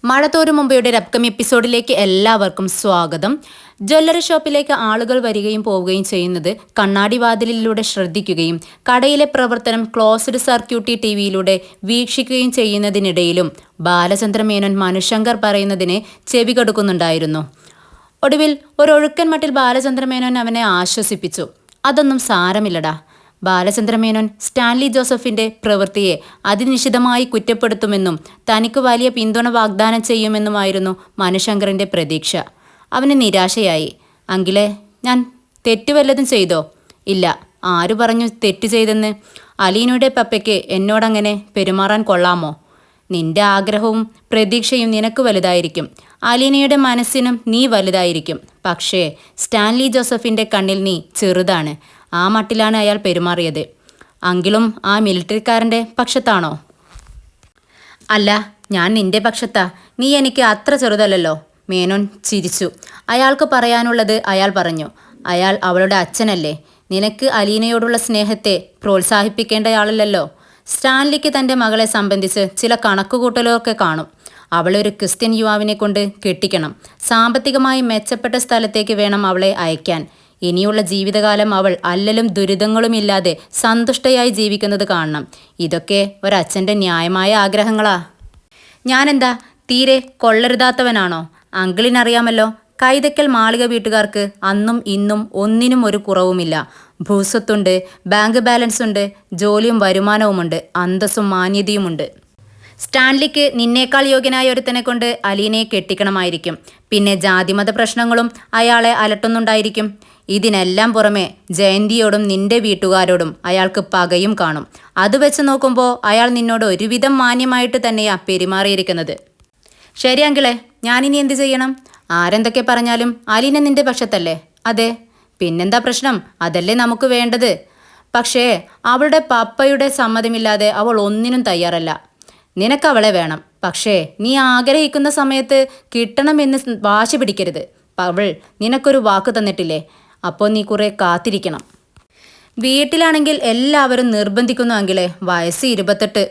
മഴ തോരും മുമ്പയുടെ ഒരു അപ്കമിങ് എപ്പിസോഡിലേക്ക് എല്ലാവർക്കും സ്വാഗതം. ജ്വല്ലറി ഷോപ്പിലേക്ക് ആളുകൾ വരികയും പോവുകയും ചെയ്യുന്നത് കണ്ണാടി വാതിലിലൂടെ ശ്രദ്ധിക്കുകയും കടയിലെ പ്രവർത്തനം ക്ലോസ്ഡ് സർക്യൂട്ട് ടിവിയിലൂടെ വീക്ഷിക്കുകയും ചെയ്യുന്നതിനിടയിലും ബാലചന്ദ്ര മേനോൻ മനുശങ്കർ പറയുന്നതിനെ ചെവി കൊടുക്കുന്നുണ്ടായിരുന്നു. ഒടുവിൽ ഒരൊഴുക്കൻ മട്ടിൽ ബാലചന്ദ്ര മേനോൻ അവനെ ആശ്വസിപ്പിച്ചു. അതൊന്നും സാരമില്ലടാ. ബാലചന്ദ്രമേനോൻ സ്റ്റാൻലി ജോസഫിന്റെ പ്രവൃത്തിയെ അതിനിശിതമായി കുറ്റപ്പെടുത്തുമെന്നും തനിക്ക് വലിയ പിന്തുണ വാഗ്ദാനം ചെയ്യുമെന്നുമായിരുന്നു മനുശങ്കറിന്റെ പ്രതീക്ഷ. അവന് നിരാശയായി. അങ്കിളെ, ഞാൻ തെറ്റ് വല്ലതും ചെയ്തോ? ഇല്ല. ആരു പറഞ്ഞു തെറ്റ് ചെയ്തെന്ന്? അലീനയുടെ പപ്പയ്ക്ക് എന്നോടങ്ങനെ പെരുമാറാൻ കൊള്ളാമോ? നിന്റെ ആഗ്രഹവും പ്രതീക്ഷയും നിനക്ക് വലുതായിരിക്കും. അലീനയുടെ മനസ്സിനും നീ വലുതായിരിക്കും. പക്ഷേ സ്റ്റാൻലി ജോസഫിന്റെ കണ്ണിൽ നീ ചെറുതാണ്. ആ മട്ടിലാണ് അയാൾ പെരുമാറിയത്. അങ്കിളും ആ മിലിറ്ററിക്കാരൻ്റെ പക്ഷത്താണോ? അല്ല, ഞാൻ നിന്റെ പക്ഷത്താ. നീ എനിക്ക് അത്ര ചെറുതല്ലല്ലോ. മേനോൻ ചിരിച്ചു. അയാൾക്ക് പറയാനുള്ളത് അയാൾ പറഞ്ഞു. അയാൾ അവളുടെ അച്ഛനല്ലേ. നിനക്ക് അലീനയോടുള്ള സ്നേഹത്തെ പ്രോത്സാഹിപ്പിക്കേണ്ടയാളല്ലോ. സ്റ്റാൻലിക്ക് തൻ്റെ മകളെ സംബന്ധിച്ച് ചില കണക്കുകൂട്ടലൊക്കെ കാണും. അവളെ ഒരു ക്രിസ്ത്യൻ യുവാവിനെ കൊണ്ട് കെട്ടിക്കണം. സാമ്പത്തികമായി മെച്ചപ്പെട്ട സ്ഥലത്തേക്ക് വേണം അവളെ അയക്കാൻ. ഇനിയുള്ള ജീവിതകാലം അവൾ അല്ലലും ദുരിതങ്ങളുമില്ലാതെ സന്തുഷ്ടയായി ജീവിക്കുന്നത് കാണണം. ഇതൊക്കെ ഒരച്ഛൻ്റെ ന്യായമായ ആഗ്രഹങ്ങളാ. ഞാനെന്താ തീരെ കൊള്ളരുതാത്തവനാണോ? അങ്കിളിനറിയാമല്ലോ, കൈതക്കൽ മാളിക വീട്ടുകാർക്ക് അന്നും ഇന്നും ഒന്നിനും ഒരു കുറവുമില്ല. ഭൂസ്വത്തുണ്ട്, ബാങ്ക് ബാലൻസ് ഉണ്ട്, ജോലിയും വരുമാനവുമുണ്ട്, അന്തസ്സും മാന്യതയുമുണ്ട്. സ്റ്റാൻലിക്ക് നിന്നേക്കാൾ യോഗ്യനായ ഒരുത്തനെ കൊണ്ട് അലീനയെ കെട്ടിക്കണമായിരിക്കും. പിന്നെ ജാതിമത പ്രശ്നങ്ങളും അയാളെ അലട്ടുന്നുണ്ടായിരിക്കും. ഇതിനെല്ലാം പുറമെ ജയന്തിയോടും നിന്റെ വീട്ടുകാരോടും അയാൾക്ക് പകയും കാണും. അത് വെച്ച് നോക്കുമ്പോൾ അയാൾ നിന്നോട് ഒരുവിധം മാന്യമായിട്ട് തന്നെയാ പെരുമാറിയിരിക്കുന്നത്. ശരി അങ്കിളെ, ഞാനിനി എന്ത് ചെയ്യണം? ആരെന്തൊക്കെ പറഞ്ഞാലും അലീന നിന്റെ പക്ഷത്തല്ലേ? അതെ. പിന്നെന്താ പ്രശ്നം? അതല്ലേ നമുക്ക് വേണ്ടത്. പക്ഷേ അവളുടെ പപ്പയുടെ സമ്മതമില്ലാതെ അവൾ ഒന്നിനും തയ്യാറല്ല. നിനക്കവളെ വേണം. പക്ഷേ നീ ആഗ്രഹിക്കുന്ന സമയത്ത് കിട്ടണമെന്ന് വാശി പിടിക്കരുത്. അവൾ നിനക്കൊരു വാക്ക് തന്നിട്ടില്ലേ? അപ്പോൾ നീ കുറെ കാത്തിരിക്കണം. വീട്ടിലാണെങ്കിൽ എല്ലാവരും നിർബന്ധിക്കുന്നു അങ്കിളെ. വയസ്സ് 28.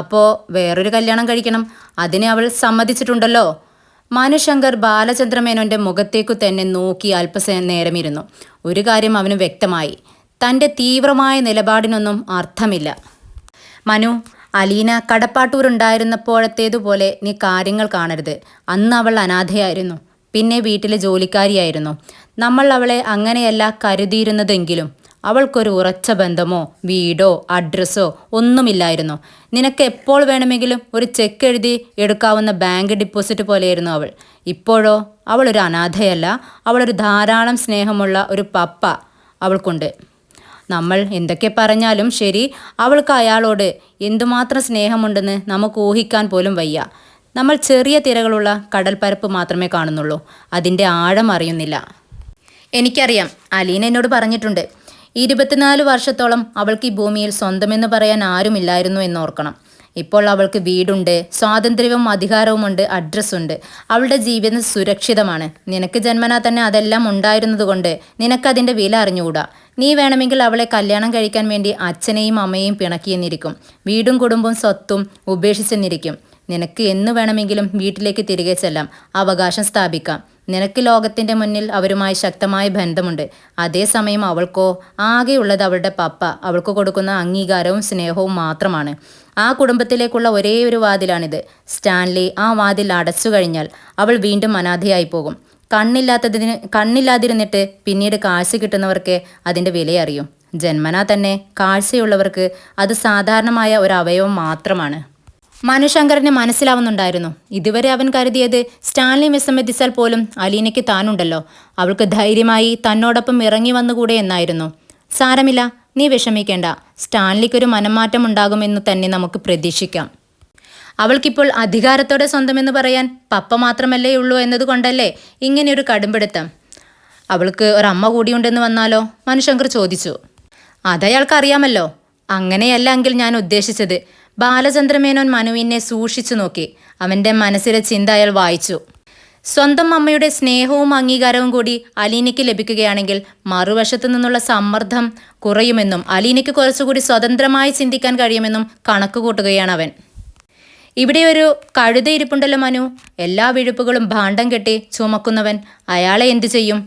അപ്പോൾ വേറൊരു കല്യാണം കഴിക്കണം. അതിന് അവൾ സമ്മതിച്ചിട്ടുണ്ടല്ലോ. മനുശങ്കർ ബാലചന്ദ്രമേനോൻ്റെ മുഖത്തേക്കു തന്നെ നോക്കി അല്പനേരമിരുന്നു. ഒരു കാര്യം അവന് വ്യക്തമായി. തൻ്റെ തീവ്രമായ നിലപാടിനൊന്നും അർത്ഥമില്ല. മനു, അലീന കടപ്പാട്ടൂരുണ്ടായിരുന്നപ്പോഴത്തേതുപോലെ നീ കാര്യങ്ങൾ കാണരുത്. അന്ന് അവൾ അനാഥയായിരുന്നു. പിന്നെ വീട്ടിലെ ജോലിക്കാരിയായിരുന്നു. നമ്മൾ അവളെ അങ്ങനെയല്ല കരുതിയിരുന്നതെങ്കിലും അവൾക്കൊരു ഉറച്ച ബന്ധമോ വീടോ അഡ്രസ്സോ ഒന്നുമില്ലായിരുന്നു. നിനക്ക് എപ്പോൾ വേണമെങ്കിലും ഒരു ചെക്ക് എഴുതി എടുക്കാവുന്ന ബാങ്ക് ഡിപ്പോസിറ്റ് പോലെയായിരുന്നു അവൾ. ഇപ്പോഴോ അവളൊരു അനാഥയല്ല. അവളൊരു ധാരാളം സ്നേഹമുള്ള ഒരു പപ്പ അവൾക്കുണ്ട്. നമ്മൾ എന്തൊക്കെ പറഞ്ഞാലും ശരി, അവൾക്ക് അയാളോട് എന്തുമാത്രം സ്നേഹമുണ്ടെന്ന് നമുക്ക് ഊഹിക്കാൻ പോലും വയ്യ. നമ്മൾ ചെറിയ തിരകളുള്ള കടൽപ്പരപ്പ് മാത്രമേ കാണുന്നുള്ളൂ. അതിൻ്റെ ആഴം അറിയുന്നില്ല. എനിക്കറിയാം. അലീന എന്നോട് പറഞ്ഞിട്ടുണ്ട്. 24 വർഷത്തോളം അവൾക്ക് ഈ ഭൂമിയിൽ സ്വന്തമെന്ന് പറയാൻ ആരുമില്ലായിരുന്നു എന്നോർക്കണം. ഇപ്പോൾ അവൾക്ക് വീടുണ്ട്, സ്വാതന്ത്ര്യവും അധികാരവുമുണ്ട്, അഡ്രസ്സുണ്ട്. അവളുടെ ജീവിതം സുരക്ഷിതമാണ്. നിനക്ക് ജന്മനാ തന്നെ അതെല്ലാം ഉണ്ടായിരുന്നതുകൊണ്ട് നിനക്കതിൻ്റെ വില അറിഞ്ഞുകൂടാ. നീ വേണമെങ്കിൽ അവളെ കല്യാണം കഴിക്കാൻ വേണ്ടി അച്ഛനെയും അമ്മയെയും പിണക്കിയെന്നിരിക്കും. വീടും കുടുംബവും സ്വത്തും ഉപേക്ഷിച്ചെന്നിരിക്കും. നിനക്ക് എന്നു വേണമെങ്കിലും വീട്ടിലേക്ക് തിരികെ ചെല്ലാം, അവകാശം സ്ഥാപിക്കാം. നിനക്ക് ലോകത്തിൻ്റെ മുന്നിൽ അവരുമായി ശക്തമായ ബന്ധമുണ്ട്. അതേസമയം അവൾക്കോ ആകെയുള്ളത് അവളുടെ പപ്പ അവൾക്ക് കൊടുക്കുന്ന അംഗീകാരവും സ്നേഹവും മാത്രമാണ്. ആ കുടുംബത്തിലേക്കുള്ള ഒരേ ഒരു വാതിലാണിത്. സ്റ്റാൻലി ആ വാതിൽ അടച്ചു കഴിഞ്ഞാൽ അവൾ വീണ്ടും അനാഥയായി പോകും. കണ്ണില്ലാതിരുന്നിട്ട് പിന്നീട് കാഴ്ച കിട്ടുന്നവർക്ക് അതിൻ്റെ വിലയറിയും. ജന്മനാ തന്നെ കാഴ്ചയുള്ളവർക്ക് അത് സാധാരണമായ ഒരു അവയവം മാത്രമാണ്. മനുശങ്കറിന് മനസ്സിലാവുന്നുണ്ടായിരുന്നു. ഇതുവരെ അവൻ കരുതിയത് സ്റ്റാൻലി വിസമ്മതിച്ചാൽ പോലും അലീനയ്ക്ക് താനുണ്ടല്ലോ, അവൾക്ക് ധൈര്യമായി തന്നോടൊപ്പം ഇറങ്ങി വന്നുകൂടെ എന്നായിരുന്നു. സാരമില്ല, നീ വിഷമിക്കേണ്ട. സ്റ്റാൻലിക്കൊരു മനംമാറ്റം ഉണ്ടാകുമെന്ന് തന്നെ നമുക്ക് പ്രതീക്ഷിക്കാം. അവൾക്കിപ്പോൾ അധികാരത്തോടെ സ്വന്തമെന്ന് പറയാൻ പപ്പ മാത്രമല്ലേ ഉള്ളൂ എന്നതുകൊണ്ടല്ലേ ഇങ്ങനെയൊരു കടുംപിടുത്തം. അവൾക്ക് ഒരമ്മ കൂടിയുണ്ടെന്ന് വന്നാലോ? മനുശങ്കർ ചോദിച്ചു. അതയാൾക്കറിയാമല്ലോ. അങ്ങനെയല്ല എങ്കിൽ ഞാൻ ഉദ്ദേശിച്ചത്. ബാലചന്ദ്രമേനോൻ മനുവിനെ സൂക്ഷിച്ചു നോക്കി. അവൻ്റെ മനസ്സിലെ ചിന്ത അയാൾ വായിച്ചു. സ്വന്തം അമ്മയുടെ സ്നേഹവും അംഗീകാരവും കൂടി അലീനയ്ക്ക് ലഭിക്കുകയാണെങ്കിൽ മറുവശത്തു നിന്നുള്ള സമ്മർദ്ദം കുറയുമെന്നും അലീനയ്ക്ക് കുറച്ചുകൂടി സ്വതന്ത്രമായി ചിന്തിക്കാൻ കഴിയുമെന്നും കണക്ക് കൂട്ടുകയാണ് അവൻ. ഇവിടെ ഒരു കഴുത ഇരിപ്പുണ്ടല്ലോ മനു, എല്ലാ വിഴുപ്പുകളും ഭാണ്ഡം കെട്ടി ചുമക്കുന്നവൻ. അയാളെ എന്തു ചെയ്യും?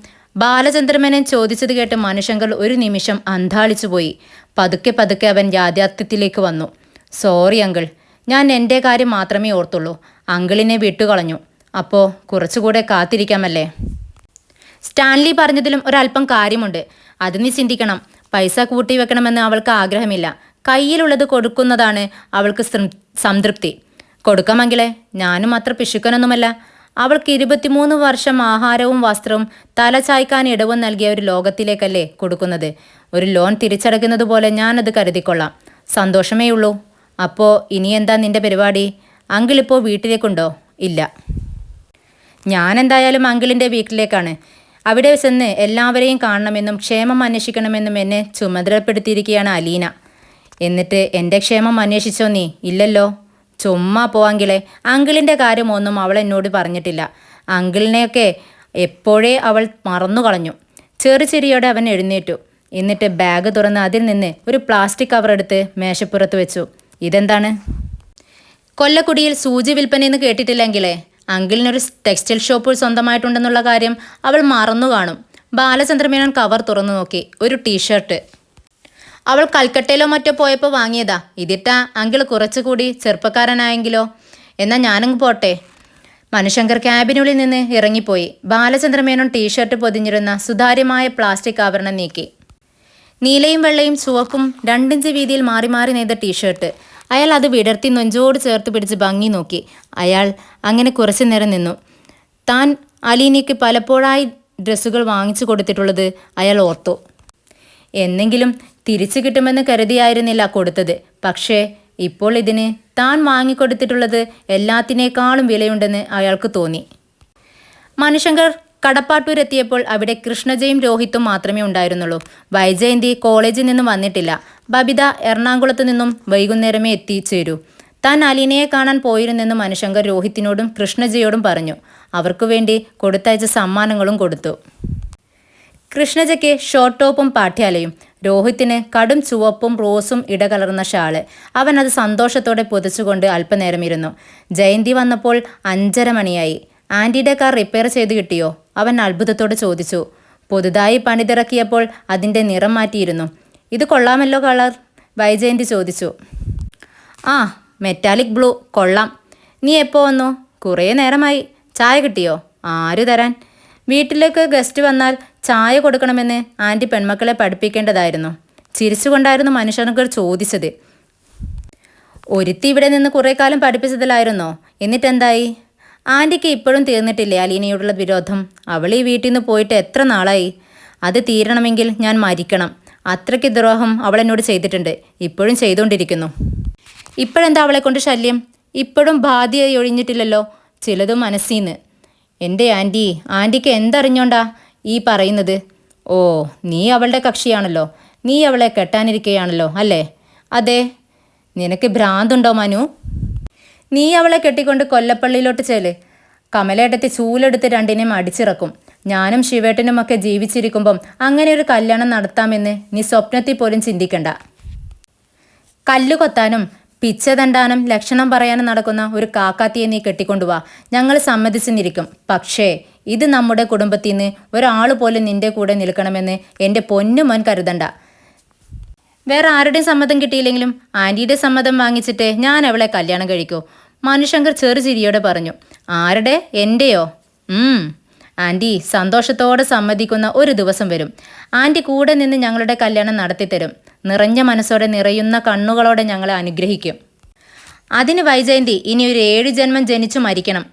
ബാലചന്ദ്രമേനൻ ചോദിച്ചത് കേട്ട് മനുശങ്കർ ഒരു നിമിഷം അന്ധാളിച്ചുപോയി. പതുക്കെ പതുക്കെ അവൻ യാഥാർത്ഥ്യത്തിലേക്ക് വന്നു. സോറി അങ്കിൾ, ഞാൻ എൻ്റെ കാര്യം മാത്രമേ ഓർത്തുള്ളൂ. അങ്കിളിനെ വിട്ടുകളഞ്ഞു. അപ്പോൾ കുറച്ചുകൂടെ കാത്തിരിക്കാമല്ലേ? സ്റ്റാൻലി പറഞ്ഞതിലും ഒരല്പം കാര്യമുണ്ട്. അത് നീ ചിന്തിക്കണം. പൈസ കൂട്ടി വെക്കണമെന്ന് അവൾക്ക് ആഗ്രഹമില്ല. കയ്യിലുള്ളത് കൊടുക്കുന്നതാണ് അവൾക്ക് സംതൃപ്തി. കൊടുക്കാമെങ്കിലേ, ഞാനും അത്ര പിശുക്കനൊന്നുമല്ല. അവൾക്ക് 23 വർഷം ആഹാരവും വസ്ത്രവും തല ചായ്ക്കാൻ ഇടവും നൽകിയ ഒരു ലോകത്തിലേക്കല്ലേ കൊടുക്കുന്നത്. ഒരു ലോൺ തിരിച്ചടയ്ക്കുന്നത് പോലെ ഞാനത് കരുതിക്കൊള്ളാം. സന്തോഷമേ ഉള്ളൂ. അപ്പോൾ ഇനി എന്താ നിന്റെ പരിപാടി? അങ്കിളിപ്പോൾ വീട്ടിലേക്കുണ്ടോ? ഇല്ല. ഞാനെന്തായാലും അങ്കിളിൻ്റെ വീട്ടിലേക്കാണ്. അവിടെ ചെന്ന് എല്ലാവരെയും കാണണമെന്നും ക്ഷേമം അന്വേഷിക്കണമെന്നും എന്നെ ചുമതലപ്പെടുത്തിയിരിക്കുകയാണ് അലീന. എന്നിട്ട് എൻ്റെ ക്ഷേമം അന്വേഷിച്ചോ നീ? ഇല്ലല്ലോ. ചുമ്മാ പോവാങ്കിളെ. അങ്കിളിൻ്റെ കാര്യമൊന്നും അവൾ എന്നോട് പറഞ്ഞിട്ടില്ല. അങ്കിളിനെയൊക്കെ എപ്പോഴേ അവൾ മറന്നു കളഞ്ഞു. ചെറിയോടെ അവൻ എഴുന്നേറ്റു. എന്നിട്ട് ബാഗ് തുറന്ന് അതിൽ നിന്ന് ഒരു പ്ലാസ്റ്റിക് കവർ എടുത്ത് മേശപ്പുറത്ത് വെച്ചു. ഇതെന്താണ്? കൊല്ലക്കുടിയിൽ സൂചി വിൽപ്പനയെന്ന് കേട്ടിട്ടില്ലെങ്കിലേ, അങ്കിളിനൊരു ടെക്സ്റ്റൈൽ ഷോപ്പ് സ്വന്തമായിട്ടുണ്ടെന്നുള്ള കാര്യം അവൾ മറന്നു കാണും. ബാലചന്ദ്രമേനോൻ കവർ തുറന്നു നോക്കി. ഒരു ടീഷർട്ട്. അവൾ കൽക്കട്ടയിലോ മറ്റോ പോയപ്പോൾ വാങ്ങിയതാ. ഇതിട്ടാ അങ്കിൾ കുറച്ചുകൂടി ചെറുപ്പക്കാരനായെങ്കിലോ. എന്നാൽ ഞാനങ്ങ് പോട്ടെ. മനുശങ്കർ ക്യാബിനുള്ളിൽ നിന്ന് ഇറങ്ങിപ്പോയി. ബാലചന്ദ്രമേനോൻ ടീഷർട്ട് പൊതിഞ്ഞിരുന്ന സുതാര്യമായ പ്ലാസ്റ്റിക് ആവരണം നീക്കി. നീലയും വെള്ളയും ചുവപ്പും 2 ഇഞ്ച് വീതിയിൽ മാറി മാറി നെയ്ത ടീഷർട്ട്. അയാൾ അത് വിടർത്തി നെഞ്ചോട് ചേർത്ത് പിടിച്ച് ഭംഗി നോക്കി. അയാൾ അങ്ങനെ കുറച്ചു നേരം നിന്നു. താൻ അലീനയ്ക്ക് പലപ്പോഴായി ഡ്രസ്സുകൾ വാങ്ങിച്ചു കൊടുത്തിട്ടുള്ളത് അയാൾ ഓർത്തു. എന്നെങ്കിലും തിരിച്ചു കിട്ടുമെന്ന് കരുതിയായിരുന്നില്ല കൊടുത്തത്. പക്ഷേ ഇപ്പോൾ ഇതിന് താൻ വാങ്ങിക്കൊടുത്തിട്ടുള്ളത് എല്ലാത്തിനേക്കാളും വിലയുണ്ടെന്ന് അയാൾക്ക് തോന്നി. മനുശങ്കർ കടപ്പാട്ടൂരെത്തിയപ്പോൾ അവിടെ കൃഷ്ണജയും രോഹിത്തും മാത്രമേ ഉണ്ടായിരുന്നുള്ളൂ. വൈജയന്തി കോളേജിൽ നിന്നും വന്നിട്ടില്ല. ബബിത എറണാകുളത്ത് നിന്നും വൈകുന്നേരമേ എത്തിച്ചേരൂ. താൻ അലീനയെ കാണാൻ പോയിരുന്നെന്ന് മനുശങ്കർ രോഹിത്തിനോടും കൃഷ്ണജയോടും പറഞ്ഞു. അവർക്കു വേണ്ടി കൊടുത്തയച്ച സമ്മാനങ്ങളും കൊടുത്തു. കൃഷ്ണജയ്ക്ക് ഷോർട്ട് ടോപ്പും പാഠ്യാലയും, രോഹിത്തിന് കടും ചുവപ്പും റോസും ഇടകലർന്ന ഷാള്. അവൻ അത് സന്തോഷത്തോടെ പൊതിച്ചുകൊണ്ട് അല്പനേരം ഇരുന്നു. ജയന്തി വന്നപ്പോൾ 5:30 മണിയായി. ആൻറ്റിയുടെ കാർ റിപ്പയർ ചെയ്ത് കിട്ടിയോ? അവൻ അത്ഭുതത്തോടെ ചോദിച്ചു. പുതുതായി പണിതിറക്കിയപ്പോൾ അതിൻ്റെ നിറം മാറ്റിയിരുന്നു. ഇത് കൊള്ളാമല്ലോ കളർ, വൈജയന്തി ചോദിച്ചു. ആ, മെറ്റാലിക് ബ്ലൂ കൊള്ളാം. നീ എപ്പോൾ വന്നു? കുറേ നേരമായി. ചായ കിട്ടിയോ? ആര് തരാൻ? വീട്ടിലേക്ക് ഗസ്റ്റ് വന്നാൽ ചായ കൊടുക്കണമെന്ന് ആൻറ്റി പെൺമക്കളെ പഠിപ്പിക്കേണ്ടതായിരുന്നു. ചിരിച്ചുകൊണ്ടായിരുന്നു മനുഷ്യനൊക്കെ ചോദിച്ചത്. ഒരുത്തി ഇവിടെ നിന്ന് കുറേ കാലം പഠിപ്പിച്ചതിലായിരുന്നോ? എന്നിട്ടെന്തായി? ആൻറ്റിക്ക് ഇപ്പോഴും തീർന്നിട്ടില്ലേ അലീനയോടുള്ള വിരോധം? അവൾ ഈ വീട്ടിൽ നിന്ന് പോയിട്ട് എത്ര നാളായി? അത് തീരണമെങ്കിൽ ഞാൻ മരിക്കണം. അത്രയ്ക്ക് ദ്രോഹം അവളെന്നോട് ചെയ്തിട്ടുണ്ട്. ഇപ്പോഴും ചെയ്തുകൊണ്ടിരിക്കുന്നു. ഇപ്പോഴെന്താ അവളെ കൊണ്ട് ശല്യം? ഇപ്പോഴും ബാധ്യത ഒഴിഞ്ഞിട്ടില്ലല്ലോ. ചിലതും മനസ്സിന്ന്. എൻ്റെ ആൻറ്റിക്ക് എന്തറിഞ്ഞോണ്ടാ ഈ പറയുന്നത്? ഓ, നീ അവളുടെ കക്ഷിയാണല്ലോ. നീ അവളെ കെട്ടാനിരിക്കുകയാണല്ലോ അല്ലേ? അതെ. നിനക്ക് ഭ്രാന്തുണ്ടോ മനു? നീ അവളെ കെട്ടിക്കൊണ്ട് കൊല്ലപ്പള്ളിയിലോട്ട് ചെല്ല്. കമലേട്ടത്തി ചൂലെടുത്ത് രണ്ടിനെയും അടിച്ചിറക്കും. ഞാനും ശിവേട്ടനുമൊക്കെ ജീവിച്ചിരിക്കുമ്പം അങ്ങനെ ഒരു കല്യാണം നടത്താമെന്ന് നീ സ്വപ്നത്തിൽ പോലും ചിന്തിക്കണ്ട. കല്ലു കൊത്താനും പിച്ച തണ്ടാനും ലക്ഷണം പറയാനും നടക്കുന്ന ഒരു കാക്കാത്തിയെ നീ കെട്ടിക്കൊണ്ടുവാ. ഞങ്ങൾ സമ്മതിച്ചെന്നിരിക്കും. പക്ഷേ ഇത് നമ്മുടെ കുടുംബത്തിൽ നിന്ന് ഒരാൾ പോലും നിന്റെ കൂടെ നിൽക്കണമെന്ന് എൻ്റെ പൊന്നുമോൻ കരുതണ്ട. വേറെ ആരുടെയും സമ്മതം കിട്ടിയില്ലെങ്കിലും ആൻറ്റിയുടെ സമ്മതം വാങ്ങിച്ചിട്ട് ഞാൻ അവളെ കല്യാണം കഴിക്കൂ. മനുശങ്കർ ചെറുചിരിയോടെ പറഞ്ഞു. ആരുടെ? എൻ്റെയോ? ആൻറ്റി സന്തോഷത്തോടെ സമ്മതിക്കുന്ന ഒരു ദിവസം വരും. ആൻറ്റി കൂടെ നിന്ന് ഞങ്ങളുടെ കല്യാണം നടത്തിത്തരും. നിറഞ്ഞ മനസ്സോടെ നിറയുന്ന കണ്ണുകളോടെ ഞങ്ങളെ അനുഗ്രഹിക്കും. അതിന് വൈജയന്തി ഇനി ഒരു 7 ജന്മം ജനിച്ചു മരിക്കണം.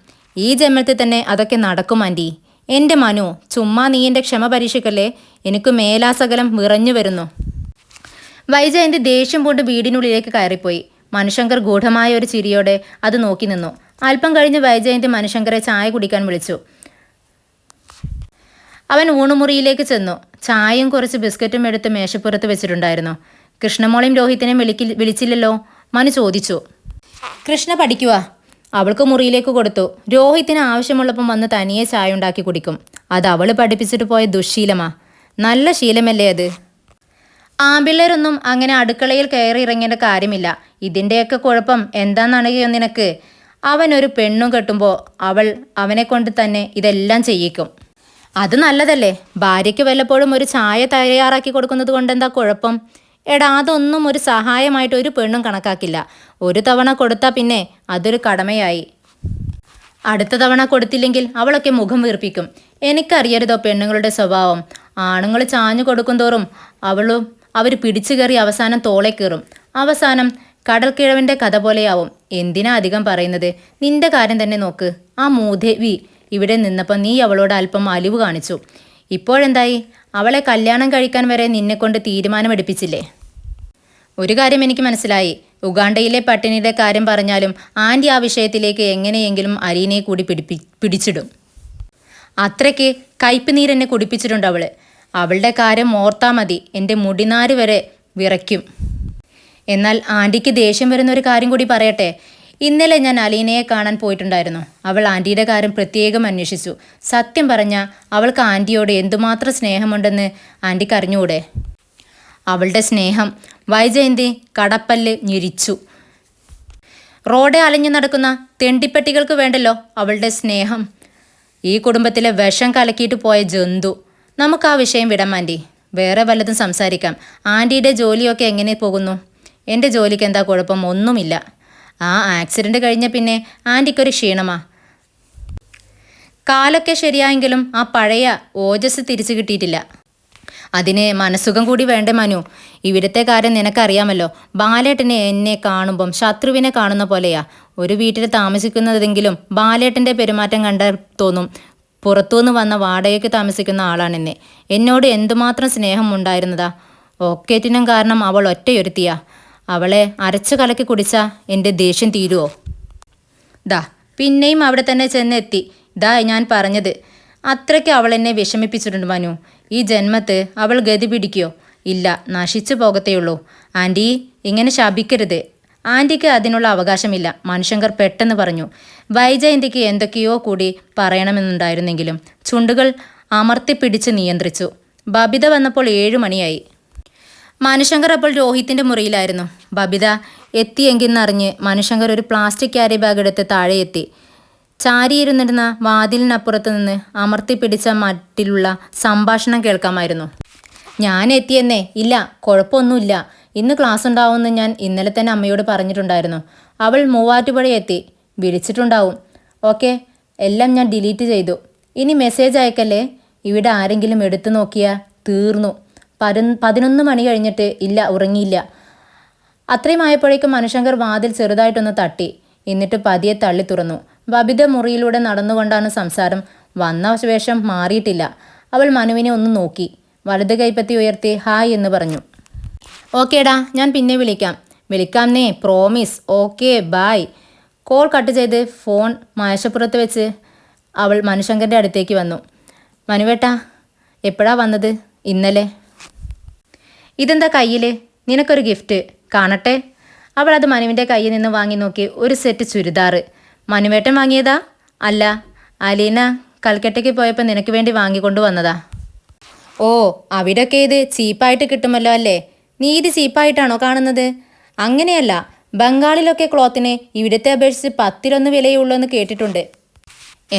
ഈ ജന്മത്തിൽ തന്നെ അതൊക്കെ നടക്കും ആൻറ്റി. എൻ്റെ മനു, ചുമ്മാ നീ എൻ്റെ ക്ഷമ പരീക്ഷിക്കല്ലേ. എനിക്ക് മേലാസകലം വിറഞ്ഞു വരുന്നു. വൈജയന്തി ദേഷ്യം കൊണ്ട് വീടിനുള്ളിലേക്ക് കയറിപ്പോയി. മനുശങ്കർ ഗൂഢമായ ഒരു ചിരിയോടെ അത് നോക്കി നിന്നു. അല്പം കഴിഞ്ഞ് വൈജയന്തി മനുശങ്കരെ ചായ കുടിക്കാൻ വിളിച്ചു. അവൻ ഊണുമുറിയിലേക്ക് ചെന്നു. ചായയും കുറച്ച് ബിസ്ക്കറ്റും എടുത്ത് മേശപ്പുറത്ത് വെച്ചിട്ടുണ്ടായിരുന്നു. കൃഷ്ണമോളെയും രോഹിത്തിനെയും വിളിച്ചില്ലല്ലോ? മനു ചോദിച്ചു. കൃഷ്ണ പഠിക്കുക. അവൾക്ക് മുറിയിലേക്ക് കൊടുത്തു. രോഹിത്തിന് ആവശ്യമുള്ളപ്പം വന്ന് തനിയെ ചായ ഉണ്ടാക്കി കുടിക്കും. അത് അവൾ പഠിപ്പിച്ചിട്ട് പോയ ദുശ്ശീലമാ. നല്ല ശീലമല്ലേ അത്? ആമ്പിള്ളേരൊന്നും അങ്ങനെ അടുക്കളയിൽ കയറി ഇറങ്ങേണ്ട കാര്യമില്ല. ഇതിൻ്റെയൊക്കെ കുഴപ്പം എന്താണെന്നറിയോ നിനക്ക്? അവനൊരു പെണ്ണും കെട്ടുമ്പോൾ അവൾ അവനെ കൊണ്ട് തന്നെ ഇതെല്ലാം ചെയ്യിക്കും. അത് നല്ലതല്ലേ? ഭാര്യയ്ക്ക് വല്ലപ്പോഴും ഒരു ചായ തയ്യാറാക്കി കൊടുക്കുന്നത് കൊണ്ടെന്താ കുഴപ്പം? എടാ, അതൊന്നും ഒരു സഹായമായിട്ട് ഒരു പെണ്ണും കണക്കാക്കില്ല. ഒരു തവണ കൊടുത്താൽ പിന്നെ അതൊരു കടമയായി. അടുത്ത തവണ കൊടുത്തില്ലെങ്കിൽ അവളൊക്കെ മുഖം വീർപ്പിക്കും. എനിക്കറിയരുതോ പെണ്ണുങ്ങളുടെ സ്വഭാവം. ആണുങ്ങൾ ചാഞ്ഞു കൊടുക്കും തോറും അവർ പിടിച്ചു കയറി അവസാനം തോളെ കയറും. അവസാനം കടൽക്കിഴവിൻ്റെ കഥ പോലെയാവും. എന്തിനാ അധികം പറയുന്നത്? നിന്റെ കാര്യം തന്നെ നോക്ക്. ആ മൂദേവി ഇവിടെ നിന്നപ്പോൾ നീ അവളോട് അല്പം അലിവ് കാണിച്ചു. ഇപ്പോഴെന്തായി? അവളെ കല്യാണം കഴിക്കാൻ വരെ നിന്നെക്കൊണ്ട് തീരുമാനമെടുപ്പിച്ചില്ലേ? ഒരു കാര്യം എനിക്ക് മനസ്സിലായി. ഉഗാണ്ടയിലെ പട്ടിണിയുടെ കാര്യം പറഞ്ഞാലും ആൻറ്റി ആ വിഷയത്തിലേക്ക് എങ്ങനെയെങ്കിലും അലീനയെ കൂടി പിടിച്ചിടും. അത്രയ്ക്ക് കയ്പ് നീരെന്നെ കുടിപ്പിച്ചിട്ടുണ്ട് അവൾ. അവളുടെ കാര്യം ഓർത്താൽ മതി, എൻ്റെ മുടിനാര് വരെ വിറയ്ക്കും. എന്നാൽ ആൻറ്റിക്ക് ദേഷ്യം വരുന്ന ഒരു കാര്യം കൂടി പറയട്ടെ. ഇന്നലെ ഞാൻ അലീനയെ കാണാൻ പോയിട്ടുണ്ടായിരുന്നു. അവൾ ആൻറ്റിയുടെ കാര്യം പ്രത്യേകം അന്വേഷിച്ചു. സത്യം പറഞ്ഞാൽ അവൾക്ക് ആൻറ്റിയോട് എന്തുമാത്രം സ്നേഹമുണ്ടെന്ന് ആൻറ്റിക്ക് അറിഞ്ഞുകൂടെ? അവളുടെ സ്നേഹം വൈജയന്തി കടപ്പല്ല് ഞെരിച്ചു. റോഡെ അലഞ്ഞു നടക്കുന്ന തെണ്ടിപ്പെട്ടികൾക്ക് വേണ്ടല്ലോ അവളുടെ സ്നേഹം. ഈ കുടുംബത്തിലെ വിഷം കലക്കിയിട്ട് പോയ ജന്തു. നമുക്ക് ആ വിഷയം വിടാം ആൻറ്റി. വേറെ വല്ലതും സംസാരിക്കാം. ആൻറ്റിയുടെ ജോലിയൊക്കെ എങ്ങനെ പോകുന്നു? എൻ്റെ ജോലിക്ക് എന്താ കുഴപ്പം? ഒന്നുമില്ല. ആ ആക്സിഡൻറ്റ് കഴിഞ്ഞ പിന്നെ ആൻറ്റിക്കൊരു ക്ഷീണമാ. കാലൊക്കെ ശരിയായെങ്കിലും ആ പഴയ ഓജസ് തിരിച്ചു കിട്ടിയിട്ടില്ല. അതിന് മനസ്സുഖം കൂടി വേണ്ടേ മനു? ഇവിടുത്തെ കാര്യം നിനക്കറിയാമല്ലോ. ബാലേട്ടനെ എന്നെ കാണുമ്പം ശത്രുവിനെ കാണുന്ന പോലെയാ. ഒരു വീട്ടിൽ താമസിക്കുന്നതെങ്കിലും ബാലേട്ടൻ്റെ പെരുമാറ്റം കണ്ടാൽ തോന്നും പുറത്തുനിന്ന് വന്ന വാടകയ്ക്ക് താമസിക്കുന്ന ആളാണെന്നെ. എന്നോട് എന്തുമാത്രം സ്നേഹം ഉണ്ടായിരുന്നതാ. ഒക്കേറ്റിനും കാരണം അവൾ ഒറ്റയൊരുത്തിയാ. അവളെ അരച്ചു കലക്കി കുടിച്ചാൽ എൻ്റെ ദേഷ്യം തീരുമോ? ദാ പിന്നെയും അവിടെ തന്നെ ചെന്നെത്തി. ഇതാ ഞാൻ പറഞ്ഞത്. അത്രയ്ക്ക് അവൾ എന്നെ വിഷമിപ്പിച്ചിട്ടുണ്ട് മനു. ഈ ജന്മത്ത് അവൾ ഗതി പിടിക്കുകയോ? ഇല്ല, നശിച്ചു പോകത്തേയുള്ളൂ. ആൻറ്റി ഇങ്ങനെ ശപിക്കരുത്. ആൻറ്റിക്ക് അതിനുള്ള അവകാശമില്ല, മനുശങ്കർ പെട്ടെന്ന് പറഞ്ഞു. വൈജയന്തിക്ക് എന്തൊക്കെയോ കൂടി പറയണമെന്നുണ്ടായിരുന്നെങ്കിലും ചുണ്ടുകൾ അമർത്തിപ്പിടിച്ച് നിയന്ത്രിച്ചു. ബബിത വന്നപ്പോൾ 7 മണിയായി. മനുശങ്കർ അപ്പോൾ രോഹിത്തിൻ്റെ മുറിയിലായിരുന്നു. ബബിത എത്തിയെങ്കിന്നറിഞ്ഞ് മനുശങ്കർ ഒരു പ്ലാസ്റ്റിക് ക്യാരി ബാഗ് എടുത്ത് താഴെ എത്തി. ചാരിയിരുന്നിരുന്ന വാതിലിനപ്പുറത്ത് നിന്ന് അമർത്തിപ്പിടിച്ച മട്ടിലുള്ള സംഭാഷണം കേൾക്കാമായിരുന്നു. ഞാൻ എത്തിയെന്നേ. ഇല്ല, കുഴപ്പമൊന്നുമില്ല. ഇന്ന് ക്ലാസ് ഉണ്ടാവുമെന്ന് ഞാൻ ഇന്നലെ തന്നെ അമ്മയോട് പറഞ്ഞിട്ടുണ്ടായിരുന്നു. അവൾ മൂവാറ്റുപുഴ എത്തി. വിളിച്ചിട്ടുണ്ടാവും. ഓക്കെ, എല്ലാം ഞാൻ ഡിലീറ്റ് ചെയ്തു. ഇനി മെസ്സേജ് അയക്കല്ലേ. ഇവിടെ ആരെങ്കിലും എടുത്തു നോക്കിയാൽ തീർന്നു. 11 മണി കഴിഞ്ഞിട്ട് ഇല്ല, ഉറങ്ങിയില്ല. അത്രയും ആയപ്പോഴേക്കും മനുശങ്കർ വാതിൽ ചെറുതായിട്ടൊന്ന് തട്ടി. എന്നിട്ട് പതിയെ തള്ളി തുറന്നു. ബബിത മുറിയിലൂടെ നടന്നുകൊണ്ടാണ് സംസാരം. വന്ന വേഷം മാറിയിട്ടില്ല. അവൾ മനുവിനെ ഒന്ന് നോക്കി. വലത് കൈപ്പത്തി ഉയർത്തി ഹായ് എന്ന് പറഞ്ഞു. ഓക്കേടാ, ഞാൻ പിന്നെ വിളിക്കാംന്നേ, promise. Okay, bye. Call cut ചെയ്ത് ഫോൺ മേശപ്പുറത്ത് വെച്ച് അവൾ മനുശങ്കറിൻ്റെ അടുത്തേക്ക് വന്നു. മനുവേട്ടാ, എപ്പോഴാ വന്നത്? ഇന്നലെ. ഇതെന്താ കയ്യിൽ? നിനക്കൊരു ഗിഫ്റ്റ്. കാണട്ടെ. അവൾ അത് മനുവിൻ്റെ കയ്യിൽ നിന്ന് വാങ്ങി നോക്കി. ഒരു സെറ്റ് ചുരിദാറ്. മനുവേട്ടൻ വാങ്ങിയതാ? അല്ല, അലീന കൽക്കട്ടയ്ക്ക് പോയപ്പോൾ നിനക്ക് വേണ്ടി വാങ്ങിക്കൊണ്ട് വന്നതാ. ഓ, അവിടെയൊക്കെ ഇത് ചീപ്പായിട്ട് കിട്ടുമല്ലോ അല്ലേ? നീ ഇത് ചീപ്പായിട്ടാണോ കാണുന്നത്? അങ്ങനെയല്ല, ബംഗാളിലൊക്കെ ക്ലോത്തിന് ഇവിടുത്തെ അപേക്ഷിച്ച് 10 വിലയുള്ളൂ എന്ന് കേട്ടിട്ടുണ്ട്.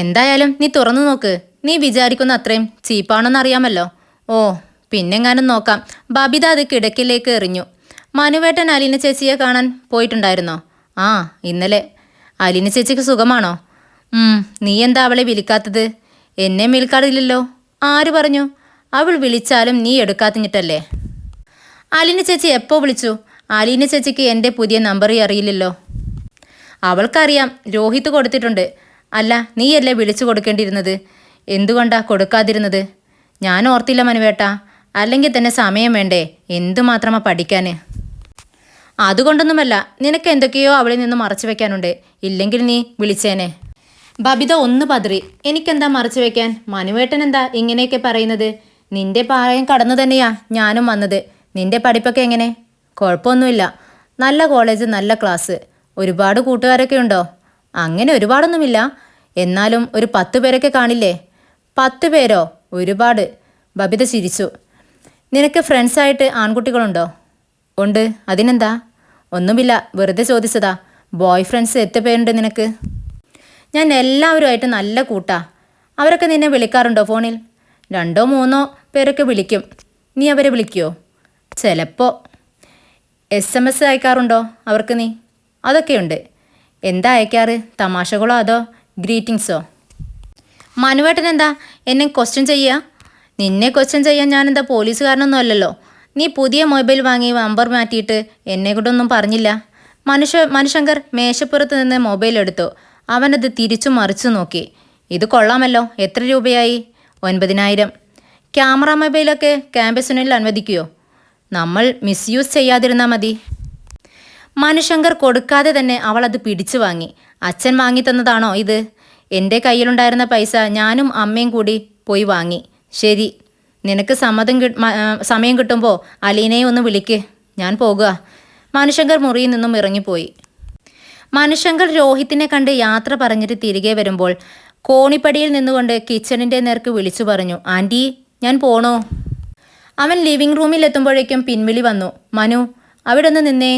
എന്തായാലും നീ തുറന്നു നോക്ക്. നീ വിചാരിക്കുന്ന അത്രയും ചീപ്പാണെന്ന് അറിയാമല്ലോ. ഓ, പിന്നെങ്ങാനും നോക്കാം. ബബിത അത് കിടക്കിലേക്ക് എറിഞ്ഞു. മനുവേട്ടൻ അലീന ചേച്ചിയെ കാണാൻ പോയിട്ടുണ്ടായിരുന്നോ? ആ, ഇന്നലെ. അലീന ചേച്ചിക്ക് സുഖമാണോ? നീ എന്താ അവളെ വിളിക്കാത്തത്? എന്നെ വിളിക്കാറില്ലല്ലോ. ആര് പറഞ്ഞു? അവൾ വിളിച്ചാലും നീ എടുക്കാത്തിഞ്ഞിട്ടല്ലേ. അലീന ചേച്ചി എപ്പോൾ വിളിച്ചു? അലീന ചേച്ചിക്ക് എൻ്റെ പുതിയ നമ്പർ അറിയില്ലല്ലോ. അവൾക്കറിയാം, രോഹിത് കൊടുത്തിട്ടുണ്ട്. അല്ല, നീയല്ലേ വിളിച്ചു കൊടുക്കേണ്ടിയിരുന്നത്? എന്തുകൊണ്ടാ കൊടുക്കാതിരുന്നത്? ഞാൻ ഓർത്തില്ല മനുവേട്ടാ. അല്ലെങ്കിൽ തന്നെ സമയം വേണ്ടേ? എന്തുമാത്രമാ പഠിക്കാൻ? അതുകൊണ്ടൊന്നുമല്ല, നിനക്ക് എന്തൊക്കെയോ അവളിൽ നിന്ന് മറച്ചു വെക്കാനുണ്ട്. ഇല്ലെങ്കിൽ നീ വിളിച്ചേനെ. ബബിത ഒന്ന് പതറി. എനിക്കെന്താ മറച്ചു വെക്കാൻ? മനുവേട്ടൻ എന്താ ഇങ്ങനെയൊക്കെ പറയുന്നത്? നിന്റെ പാറയം കടന്നു തന്നെയാ ഞാനും വന്നത്. നിന്റെ പഠിപ്പൊക്കെ എങ്ങനെ? കുഴപ്പമൊന്നുമില്ല. നല്ല കോളേജ്, നല്ല ക്ലാസ്. ഒരുപാട് കൂട്ടുകാരൊക്കെ ഉണ്ടോ? അങ്ങനെ ഒരുപാടൊന്നുമില്ല. എന്നാലും ഒരു 10 പേരൊക്കെ കാണില്ലേ? 10 പേരോ? ഒരുപാട്. ബബിത ചിരിച്ചു. നിനക്ക് ഫ്രണ്ട്സായിട്ട് ആൺകുട്ടികളുണ്ടോ? ഉണ്ട്. അതിനെന്താ? ഒന്നുമില്ല, വെറുതെ ചോദിച്ചതാ. ബോയ് ഫ്രണ്ട്സ് എത്ര പേരുണ്ട് നിനക്ക്? ഞാൻ എല്ലാവരുമായിട്ട് നല്ല കൂട്ടാ. അവരൊക്കെ നിന്നെ വിളിക്കാറുണ്ടോ ഫോണിൽ? 2 3 പേരൊക്കെ വിളിക്കും. നീ അവരെ വിളിക്കുമോ? ചിലപ്പോൾ. SMS അയക്കാറുണ്ടോ അവർക്ക് നീ? അതൊക്കെയുണ്ട്. എന്താ അയക്കാറ്? തമാശകളോ അതോ ഗ്രീറ്റിങ്സോ? മനുവേട്ടൻ എന്താ എന്നെ ക്വസ്റ്റ്യൻ ചെയ്യുക? നിന്നെ ക്വസ്റ്റ്യൻ ചെയ്യാൻ ഞാനെന്താ പോലീസുകാരനൊന്നും അല്ലല്ലോ. നീ പുതിയ മൊബൈൽ വാങ്ങി നമ്പർ മാറ്റിയിട്ട് എന്നെ കൊണ്ടൊന്നും പറഞ്ഞില്ല. മനുശങ്കർ മേശപ്പുറത്ത് നിന്ന് മൊബൈൽ എടുത്തു. അവനത് തിരിച്ചു മറിച്ചു നോക്കി. ഇത് കൊള്ളാമല്ലോ. എത്ര രൂപയായി? 9,000. ക്യാമറ മൊബൈലൊക്കെ ക്യാമ്പസിനുള്ളിൽ അനുവദിക്കുമോ? നമ്മൾ മിസ്യൂസ് ചെയ്യാതിരുന്നാൽ മതി. മനുശങ്കർ കൊടുക്കാതെ തന്നെ അവൾ അത് പിടിച്ചു വാങ്ങി. അച്ഛൻ വാങ്ങി തന്നതാണോ ഇത്? എൻ്റെ കയ്യിലുണ്ടായിരുന്ന പൈസ ഞാനും അമ്മയും കൂടി പോയി വാങ്ങി. ശരി, നിനക്ക് സമയം കിട്ടുമ്പോൾ അലീനയെ ഒന്ന് വിളിക്ക്. ഞാൻ പോകുക. മനുശങ്കർ മുറിയിൽ നിന്നും ഇറങ്ങിപ്പോയി. മനുശങ്കർ രോഹിത്തിനെ കണ്ട് യാത്ര പറഞ്ഞിട്ട് തിരികെ വരുമ്പോൾ കോണിപ്പടിയിൽ നിന്നുകൊണ്ട് കിച്ചണിൻ്റെ നേർക്ക് വിളിച്ചു പറഞ്ഞു, ആൻറ്റി ഞാൻ പോണോ? അവൻ ലിവിംഗ് റൂമിൽ എത്തുമ്പോഴേക്കും പിൻവിളി വന്നു. മനു അവിടെ ഒന്ന് നിന്നേ.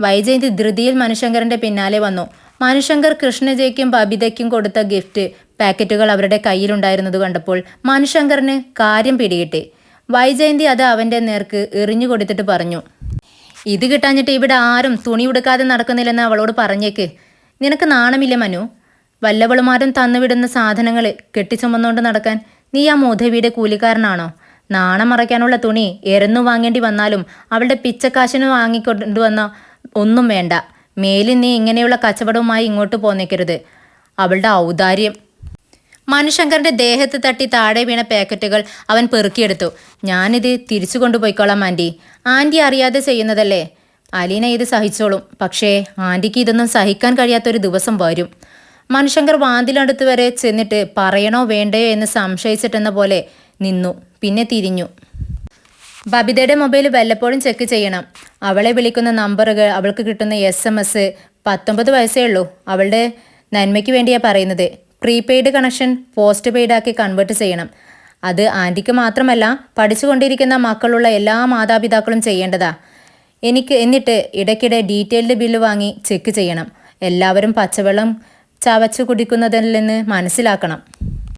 വൈജയന്തി ധൃതിയിൽ മനുശങ്കറിൻ്റെ പിന്നാലെ വന്നു. മനുശങ്കർ കൃഷ്ണജയ്ക്കും ബബിതയ്ക്കും കൊടുത്ത ഗിഫ്റ്റ് പാക്കറ്റുകൾ അവരുടെ കയ്യിലുണ്ടായിരുന്നത് കണ്ടപ്പോൾ മനുശങ്കറിന് കാര്യം പിടികിട്ടി. വൈജയന്തി അത് അവൻ്റെ നേർക്ക് എറിഞ്ഞു കൊടുത്തിട്ട് പറഞ്ഞു, ഇത് കിട്ടാഞ്ഞിട്ട് ഇവിടെ ആരും തുണി ഉടുക്കാതെ നടക്കുന്നില്ലെന്ന് അവളോട് പറഞ്ഞേക്ക്. നിനക്ക് നാണമില്ല മനു? വല്ലവളുമാരും തന്നുവിടുന്ന സാധനങ്ങൾ കെട്ടിച്ചുമന്നുകൊണ്ട് നടക്കാൻ. നീ ആ മോധവിയുടെ കൂലിക്കാരനാണോ? നാണം മറയ്ക്കാനുള്ള തുണി എരന്നു വാങ്ങേണ്ടി വന്നാലും അവളുടെ പിച്ചക്കാശിന് വാങ്ങിക്കൊണ്ടുവന്ന ഒന്നും വേണ്ട. മേലിൽ നീ ഇങ്ങനെയുള്ള കച്ചവടവുമായി ഇങ്ങോട്ട് പോന്നേക്കരുത്. അവളുടെ ഔദാര്യം. മനുശങ്കറിൻ്റെ ദേഹത്ത് തട്ടി താഴെ വീണ പാക്കറ്റുകൾ അവൻ പെറുക്കിയെടുത്തു. ഞാനിത് തിരിച്ചു കൊണ്ടുപോയിക്കോളാം ആൻറ്റി. ആൻറ്റി അറിയാതെ ചെയ്യുന്നതല്ലേ. അലീന ഇത് സഹിച്ചോളും. പക്ഷേ ആൻറ്റിക്ക് ഇതൊന്നും സഹിക്കാൻ കഴിയാത്തൊരു ദിവസം വരും. മനുശങ്കർ വാതിലടുത്ത് വരെ ചെന്നിട്ട് പറയണോ വേണ്ടയോ എന്ന് സംശയിച്ചിട്ടെന്ന പോലെ നിന്നു. പിന്നെ തിരിഞ്ഞു. ബബിതയുടെ മൊബൈൽ വല്ലപ്പോഴും ചെക്ക് ചെയ്യണം. അവളെ വിളിക്കുന്ന നമ്പറുകൾ, അവൾക്ക് കിട്ടുന്ന SMS. 19 വയസ്സേ ഉള്ളൂ. അവളുടെ നന്മയ്ക്ക് വേണ്ടിയാണ് പറയുന്നത്. പ്രീപെയ്ഡ് കണക്ഷൻ പോസ്റ്റ് പെയ്ഡ് ആക്കി കൺവേർട്ട് ചെയ്യണം. അത് ആൻറ്റിക്ക് മാത്രമല്ല പഠിച്ചുകൊണ്ടിരിക്കുന്ന മക്കളുള്ള എല്ലാ മാതാപിതാക്കളും ചെയ്യേണ്ടതാ. എന്നിട്ട് ഇടയ്ക്കിടെ ഡീറ്റെയിൽഡ് ബില്ല് വാങ്ങി ചെക്ക് ചെയ്യണം. എല്ലാവരും പച്ചവെള്ളം ചവച്ചു കുടിക്കുന്നതിൽ നിന്ന് മനസ്സിലാക്കണം.